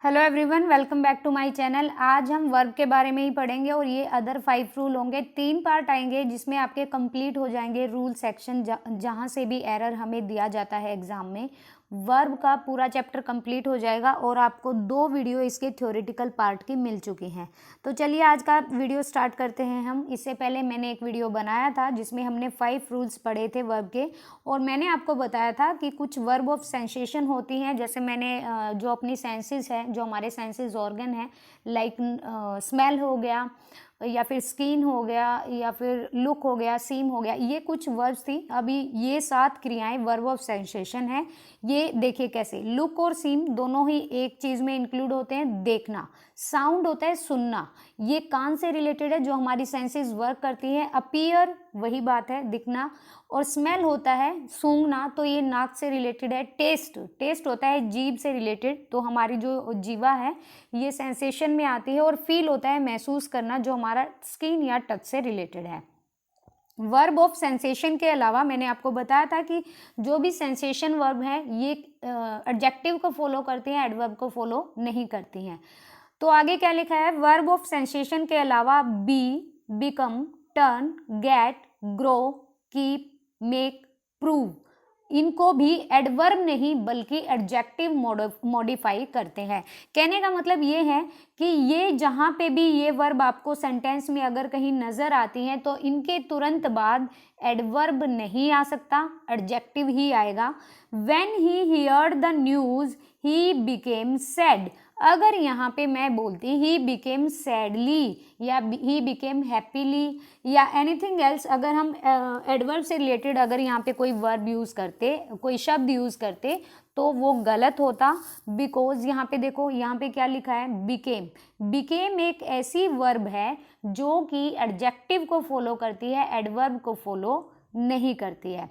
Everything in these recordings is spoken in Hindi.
Hello everyone, welcome back to my channel. आज हम वर्ब के बारे में ही पढ़ेंगे और ये अदर 5 रूल होंगे। 3 पार्ट आएंगे जिसमें आपके कंप्लीट हो जाएंगे रूल सेक्शन। जहाँ से भी एरर हमें दिया जाता है एग्जाम में, वर्ब का पूरा चैप्टर कंप्लीट हो जाएगा और आपको 2 वीडियो इसके थ्योरेटिकल पार्ट की मिल चुकी हैं। तो चलिए आज का वीडियो स्टार्ट करते हैं हम। इससे पहले मैंने एक वीडियो बनाया था जिसमें हमने 5 रूल्स पढ़े थे वर्ब के, और मैंने आपको बताया था कि कुछ वर्ब ऑफ सेंसेशन होती हैं। जैसे मैंने जो अपनी सेंसेस है, जो हमारे सेंसेस ऑर्गन है, लाइक स्मेल हो गया या फिर स्किन हो गया या फिर लुक हो गया, सीम हो गया, ये कुछ वर्ब्स थी। अभी ये 7 क्रियाएं वर्ब ऑफ सेंसेशन है। ये देखिए कैसे, लुक और सीम दोनों ही एक चीज में इंक्लूड होते हैं, देखना। साउंड होता है सुनना, ये कान से रिलेटेड है, जो हमारी सेंसेस वर्क करती है। अपीयर वही बात है, दिखना। और स्मेल होता है सूंघना, तो ये नाक से रिलेटेड है। टेस्ट, टेस्ट होता है जीभ से रिलेटेड, तो हमारी जो जीवा है ये सेंसेशन में आती है। और फील होता है महसूस करना, जो हमारा स्किन या टच से रिलेटेड है। वर्ब ऑफ सेंसेशन के अलावा मैंने आपको बताया था कि जो भी सेंसेशन वर्ब है ये एडजेक्टिव को फॉलो करती हैं, एडवर्ब को फॉलो नहीं करती हैं। तो आगे क्या लिखा है, वर्ब ऑफ सेंसेशन के अलावा be, become, turn, get, grow, keep, make, prove, इनको भी एडवर्ब नहीं बल्कि एडजेक्टिव मॉडिफाई करते हैं। कहने का मतलब ये है कि ये जहाँ पे भी ये वर्ब आपको सेंटेंस में अगर कहीं नज़र आती हैं तो इनके तुरंत बाद एडवर्ब नहीं आ सकता, एडजेक्टिव ही आएगा। When he heard the news he became sad, अगर यहाँ पे मैं बोलती ही बिकेम सैडली या ही बिकेम हैप्पीली या एनीथिंग एल्स, अगर हम एडवर्ब से रिलेटेड अगर यहाँ पे कोई वर्ब यूज़ करते, कोई शब्द यूज़ करते, तो वो गलत होता। बिकॉज यहाँ पे देखो, यहाँ पे क्या लिखा है, बिकेम। बिकेम एक ऐसी वर्ब है जो कि एडजेक्टिव को फॉलो करती है, एडवर्ब को फॉलो नहीं करती है।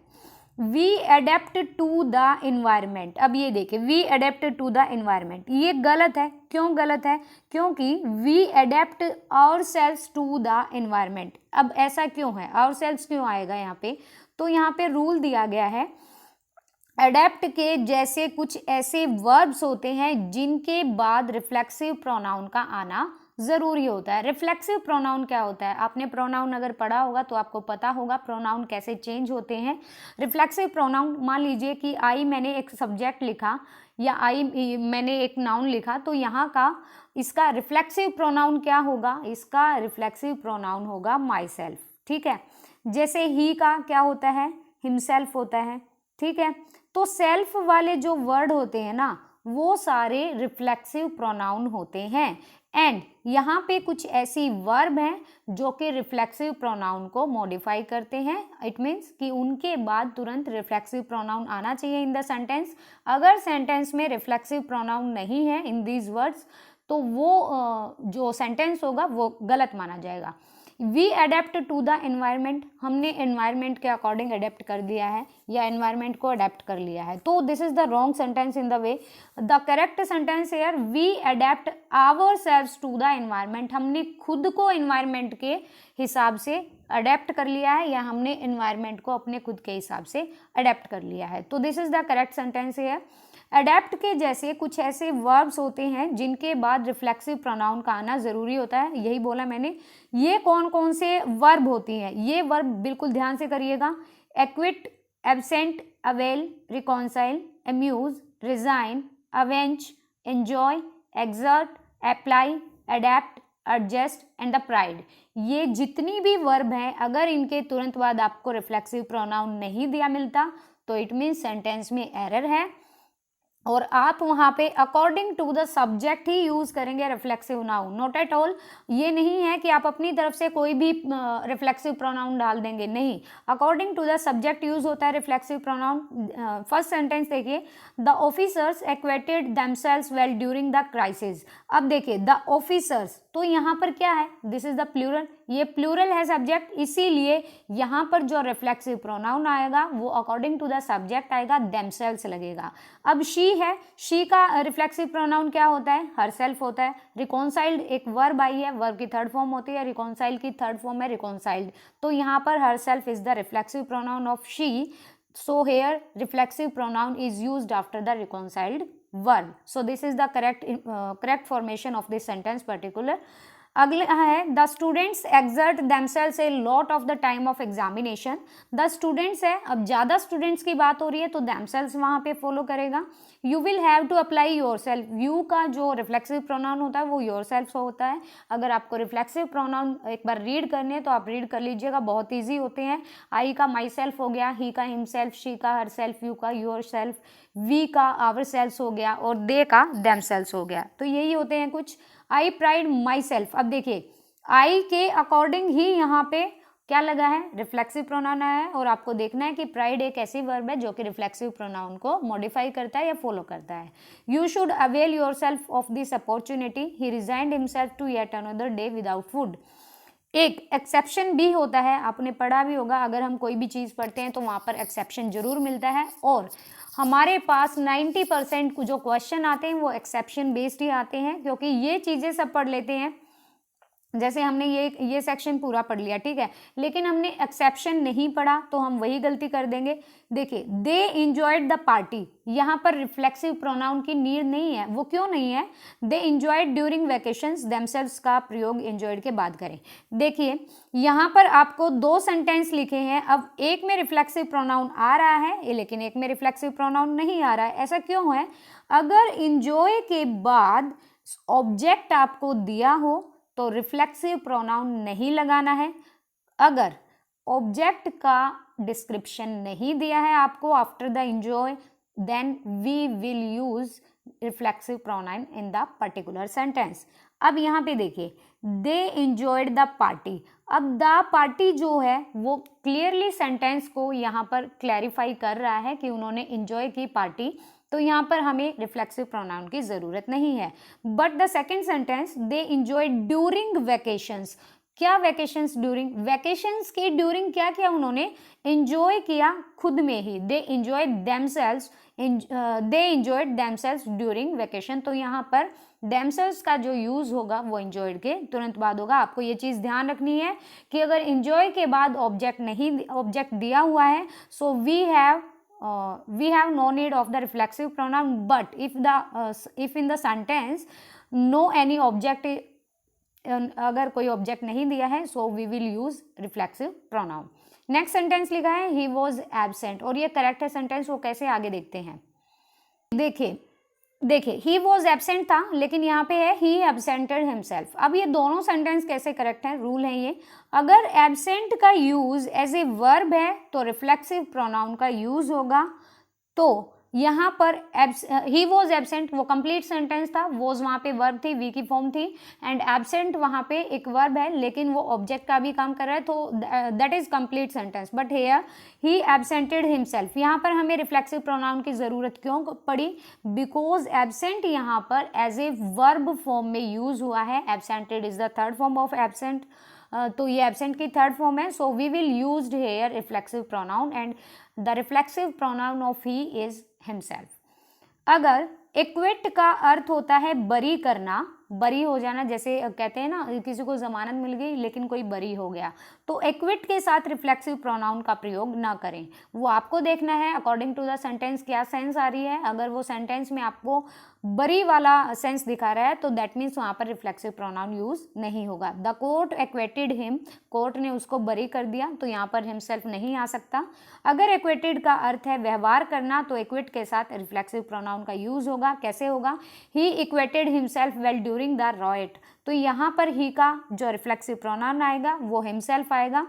We adapt to the environment, अब ये देखिए, we adapt to the environment, ये गलत है। क्यों गलत है? क्योंकि we adapt ourselves to the environment. अब ऐसा क्यों है, आवर सेल्स क्यों आएगा यहाँ पे? तो यहाँ पे रूल दिया गया है, अडेप्ट के जैसे कुछ ऐसे वर्ब्स होते हैं जिनके बाद रिफ्लेक्सिव प्रोनाउन का आना जरूरी होता है। रिफ्लेक्सिव प्रोनाउन क्या होता है? आपने प्रोनाउन अगर पढ़ा होगा तो आपको पता होगा प्रोनाउन कैसे चेंज होते हैं। रिफ्लेक्सिव प्रोनाउन, मान लीजिए कि आई मैंने एक सब्जेक्ट लिखा या आई मैंने एक नाउन लिखा, तो यहाँ का इसका रिफ्लेक्सिव प्रोनाउन क्या होगा? इसका रिफ्लेक्सिव प्रोनाउन होगा माई सेल्फ। ठीक है, जैसे ही का क्या होता है? हिमसेल्फ होता है। ठीक है, तो सेल्फ वाले जो वर्ड होते हैं ना, वो सारे रिफ्लेक्सिव प्रोनाउन होते हैं। एंड यहाँ पे कुछ ऐसी वर्ब हैं जो कि रिफ्लेक्सिव प्रोनाउन को मॉडिफाई करते हैं। इट मीन्स कि उनके बाद तुरंत रिफ्लेक्सिव प्रोनाउन आना चाहिए इन द सेंटेंस। अगर सेंटेंस में रिफ्लेक्सिव प्रोनाउन नहीं है इन दीज वर्ड्स, तो वो जो सेंटेंस होगा वो गलत माना जाएगा। We adapt to the environment, हमने एनवायरमेंट के अकॉर्डिंग अडेप्ट कर दिया है या एनवायरमेंट को अडेप्ट कर लिया है, तो this is the wrong sentence in the way. The correct sentence here, we adapt ourselves to the environment, हमने खुद को एनवायरमेंट के हिसाब से अडेप्ट कर लिया है या हमने एनवायरमेंट को अपने खुद के हिसाब से अडेप्ट कर लिया है। तो this is the correct sentence here. Adapt के जैसे कुछ ऐसे वर्ब्स होते हैं जिनके बाद रिफ्लेक्सिव प्रोनाउन का आना जरूरी होता है, यही बोला मैंने। ये कौन कौन से वर्ब होती हैं? ये वर्ब बिल्कुल ध्यान से करिएगा, acquit, absent, avail, reconcile, amuse, resign, avenge, enjoy, exert, apply, adapt, adjust and the pride. ये जितनी भी वर्ब हैं, अगर इनके तुरंत बाद आपको रिफ्लेक्सिव प्रोनाउन नहीं दिया मिलता तो इट मीन्स सेंटेंस में एरर है और आप वहाँ पे अकॉर्डिंग टू द सब्जेक्ट ही यूज़ करेंगे reflexive noun, not at all. ये नहीं है कि आप अपनी तरफ से कोई भी रिफ्लेक्सिव प्रोनाउन डाल देंगे, नहीं। According to the subject use होता है रिफ्लेक्सिव प्रोनाउन। फर्स्ट सेंटेंस देखिए, the officers acquitted themselves well during the crisis. अब देखिए, द ऑफिसर्स, तो यहाँ पर क्या है? दिस इज द प्लूरल, ये प्लूरल है सब्जेक्ट, इसीलिए यहाँ पर जो रिफ्लेक्सिव प्रोनाउन आएगा वो अकॉर्डिंग टू द सब्जेक्ट आएगा, देमसेल्व्स लगेगा। अब शी है, शी का रिफ्लेक्सिव प्रोनाउन क्या होता है? हरसेल्फ होता है। रिकॉन्साइल्ड एक वर्ब आई है, वर्ब की थर्ड फॉर्म होती है, रिकॉन्साइल की थर्ड फॉर्म है रिकॉन्साइल्ड, तो यहाँ पर herself is the reflexive pronoun of she. So here reflexive pronoun is used after the reconciled verb. So this is the correct formation of this sentence particular. अगले है the students exert themselves a lot of the time of examination. The students है, अब ज़्यादा स्टूडेंट्स की बात हो रही है तो देमसेल्व्स वहाँ पे फॉलो करेगा. You will have to apply yourself. You का जो रिफ्लेक्सिव प्रोनाउन होता है वो योर सेल्फ होता है. अगर आपको रिफ्लेक्सिव प्रोनाउन एक बार रीड करने हैं तो आप रीड कर लीजिएगा, बहुत ईजी होते हैं. आई का माई सेल्फ हो गया, ही का हिम सेल्फ, शी का हर सेल्फ, यू का योर सेल्फ, वी का आवर सेल्फ हो गया और दे का देम सेल्फ हो गया. तो यही होते हैं कुछ. आई प्राइड माई सेल्फ. अब देखिए आई के अकॉर्डिंग ही यहाँ पे क्या लगा है, रिफ्लेक्सिव प्रोनाउन आया है और आपको देखना है कि प्राइड एक ऐसी वर्ब है जो कि रिफ्लेक्सिव प्रोनाउन को मॉडिफाई करता है या फॉलो करता है. You should avail yourself of this opportunity. He resigned himself to yet another day without food. एक एक्सेप्शन भी होता है, आपने पढ़ा भी होगा, अगर हम कोई भी चीज़ पढ़ते हैं तो वहाँ पर एक्सेप्शन जरूर मिलता है और हमारे पास 90% जो क्वेश्चन आते हैं वो एक्सेप्शन बेस्ड ही आते हैं, क्योंकि ये चीज़ें सब पढ़ लेते हैं. जैसे हमने ये सेक्शन पूरा पढ़ लिया, ठीक है, लेकिन हमने एक्सेप्शन नहीं पढ़ा तो हम वही गलती कर देंगे. देखिए दे इंजॉयड द पार्टी, यहाँ पर रिफ्लेक्सिव प्रोनाउन की नीड नहीं है. वो क्यों नहीं है? दे इंजॉयड ड्यूरिंग वेकेशंस, देमसेल्व्स का प्रयोग इंजॉयड के बाद करें. देखिए यहाँ पर आपको दो सेंटेंस लिखे हैं. अब एक में रिफ्लेक्सिव प्रोनाउन आ रहा है लेकिन एक में रिफ्लेक्सिव प्रोनाउन नहीं आ रहा है. ऐसा क्यों है? अगर इंजॉय के बाद ऑब्जेक्ट आपको दिया हो तो रिफ्लेक्सिव प्रोनाउन नहीं लगाना है. अगर ऑब्जेक्ट का डिस्क्रिप्शन नहीं दिया है आपको after the enjoy, then we will use reflexive pronoun in the particular sentence. अब यहाँ पे देखिए दे इंजॉयड द पार्टी. अब द पार्टी जो है वो क्लियरली सेंटेंस को यहाँ पर क्लैरिफाई कर रहा है कि उन्होंने इंजॉय की पार्टी, तो यहाँ पर हमें रिफ्लेक्सिव प्रोनाउन की ज़रूरत नहीं है. But the second sentence they enjoy during vacations. क्या वेकेशंस? ड्यूरिंग. वेकेशंस के ड्यूरिंग क्या किया उन्होंने? इंजॉय किया खुद में ही. They enjoy themselves, they enjoyed themselves during vacation. तो यहाँ पर देमसेल्व्स का जो यूज़ होगा वो इंजॉयड के तुरंत बाद होगा. आपको ये चीज़ ध्यान रखनी है कि अगर इंजॉय के बाद ऑब्जेक्ट दिया हुआ है सो we have no need of the reflexive pronoun, but if in the sentence no any object, अगर कोई ऑब्जेक्ट नहीं दिया है so we will use reflexive pronoun. Next sentence लिखा है he was absent और ये करेक्ट है सेंटेंस. वो कैसे आगे देखते हैं. देखिए ही वॉज एबसेंट था लेकिन यहाँ पे है ही एबसेंटेड हिमसेल्फ. अब ये दोनों सेंटेंस कैसे करेक्ट है? रूल है ये, अगर एबसेंट का यूज एज ए वर्ब है तो रिफ्लेक्सिव प्रोनाउन का यूज होगा. तो यहाँ पर ही वॉज एबसेंट वो कंप्लीट सेंटेंस था, वॉज वहाँ पे वर्ब थी, वी की फॉर्म थी, एंड एबसेंट वहाँ पे एक वर्ब है लेकिन वो ऑब्जेक्ट का भी काम कर रहा है, तो that is complete sentence. But here he absented himself. यहाँ पर हमें रिफ्लेक्सिव प्रोनाउन की ज़रूरत क्यों पड़ी? बिकॉज एबसेंट यहाँ पर एज ए वर्ब फॉर्म में यूज हुआ है. Absented is the third form of absent, तो ये एबसेंट की थर्ड फॉर्म है. So we will used here reflexive pronoun and the reflexive pronoun of he is himself. अगर इक्विट का अर्थ होता है बरी करना, बरी हो जाना, जैसे कहते हैं ना किसी को जमानत मिल गई लेकिन कोई बरी हो गया, तो इक्विट के साथ रिफ्लेक्सिव प्रोनाउन का प्रयोग ना करें. वो आपको देखना है अकॉर्डिंग टू द सेंटेंस क्या सेंस आ रही है. अगर वो सेंटेंस में आपको बरी वाला सेंस दिखा रहा है तो दैट मीन्स वहाँ पर रिफ्लेक्सिव प्रोनाउन यूज नहीं होगा. द कोर्ट एक्वेटेड हिम, कोर्ट ने उसको बरी कर दिया तो यहाँ पर हिमसेल्फ नहीं आ सकता. अगर एक्वेटेड का अर्थ है व्यवहार करना तो इक्विट के साथ रिफ्लेक्सिव प्रोनाउन का यूज होगा. कैसे होगा? He acquitted himself well during the right. तो यहाँ पर ही का जो रिफ्लेक्सिव प्रोनाउन आएगा वो हिमसेल्फ आएगा.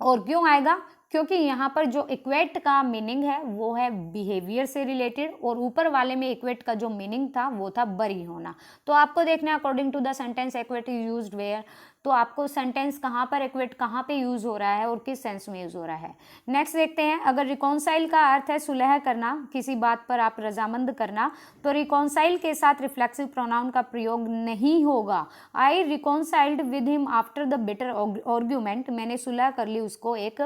और क्यों आएगा? क्योंकि यहाँ पर जो इक्वेट का मीनिंग है वो है बिहेवियर से रिलेटेड और ऊपर वाले में इक्वेट का जो मीनिंग था वो था बरी होना. तो आपको देखना है according to the sentence equate is used where, तो आपको सेंटेंस कहाँ पर इक्वेट कहाँ पे यूज हो रहा है और किस सेंस में यूज हो रहा है. नेक्स्ट देखते हैं. अगर रिकॉन्साइल का अर्थ है सुलह करना, किसी बात पर आप रजामंद करना, तो रिकॉन्साइल के साथ रिफ्लेक्सिव प्रोनाउन का प्रयोग नहीं होगा. I reconciled with him after the bitter argument. मैंने सुलह कर ली उसको एक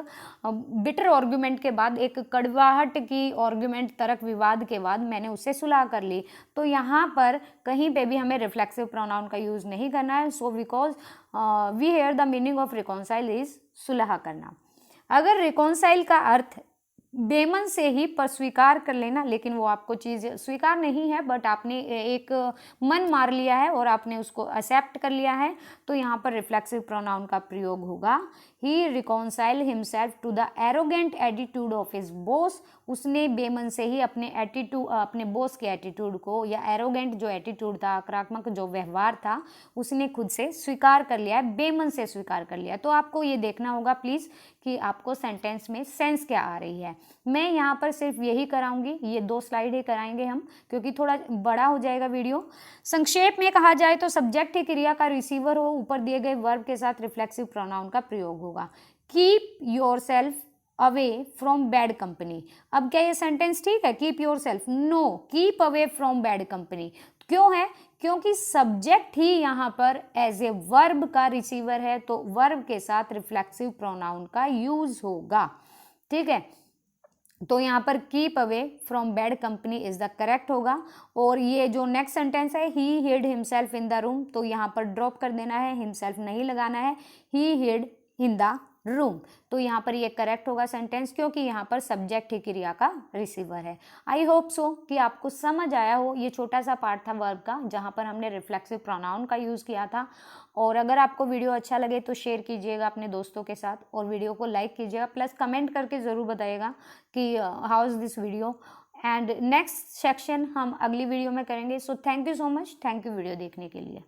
बिटर आर्ग्यूमेंट के बाद, एक कड़वाहट की आर्ग्यूमेंट तर्क विवाद के बाद मैंने उससे सुलह कर ली. तो यहाँ पर कहीं पे भी हमें रिफ्लेक्सिव प्रोनाउन का यूज नहीं करना है. So because we here the meaning of reconcile is सुलह करना. अगर रिकॉन्साइल का अर्थ बेमन से ही पर स्वीकार कर लेना, लेकिन वो आपको चीज़ स्वीकार नहीं है, बट आपने एक मन मार लिया है और आपने उसको एक्सेप्ट कर लिया है, तो यहाँ पर रिफ्लेक्सिव प्रोनाउन का प्रयोग होगा। He reconcile himself to the arrogant attitude of his boss. उसने बेमन से ही अपने बॉस के एटीट्यूड को, या एरोगेंट जो एटीट्यूड था, आक्रामक जो व्यवहार था, उसने खुद से स्वीकार कर लिया है, बेमन से स्वीकार कर लिया। तो आपको ये देखना होगा प्लीज़ कि आपको सेंटेंस में सेंस क्या आ रही है। मैं यहाँ पर सिर्फ यही कराऊंगी, ये 2 स्लाइड ही कराएंगे हम, क्योंकि थोड़ा बड़ा हो जाएगा वीडियो। संक्षेप में कहा जाए तो सब्जेक्ट ही क्रिया का रिसीवर हो, ऊपर दिए गए वर्ब के साथ रिफ्लेक्सिव प्रोनाउन का प्रयोग होगा। Keep yourself away from bad company. अब क्या ये सेंटेंस ठीक है? Keep yourself, no, keep away from bad company. क्यों है? क्योंकि सब्जेक्ट ही यहाँ पर एज ए वर्ब का रिसीवर है, तो वर्ब के साथ रिफ्लेक्सिव प्रोनाउन का यूज होगा। ठीक है, तो यहाँ पर keep away from bad company is the correct होगा। और ये जो नेक्स्ट सेंटेंस है, ही hide himself in the room, तो यहाँ पर ड्रॉप कर देना है, हिमसेल्फ नहीं लगाना है, ही हिड इन द रूम। तो यहाँ पर ये करेक्ट होगा सेंटेंस, क्योंकि यहाँ पर सब्जेक्ट ही क्रिया का रिसीवर है। आई होप सो कि आपको समझ आया हो। ये छोटा सा पार्ट था वर्ब का, जहाँ पर हमने रिफ्लेक्सिव प्रोनाउन का यूज़ किया था। और अगर आपको वीडियो अच्छा लगे तो शेयर कीजिएगा अपने दोस्तों के साथ, और वीडियो को लाइक कीजिएगा, प्लस कमेंट करके ज़रूर बताइएगा कि how is this video. And next section हम अगली वीडियो में करेंगे। So thank you so much, thank you video देखने के लिए।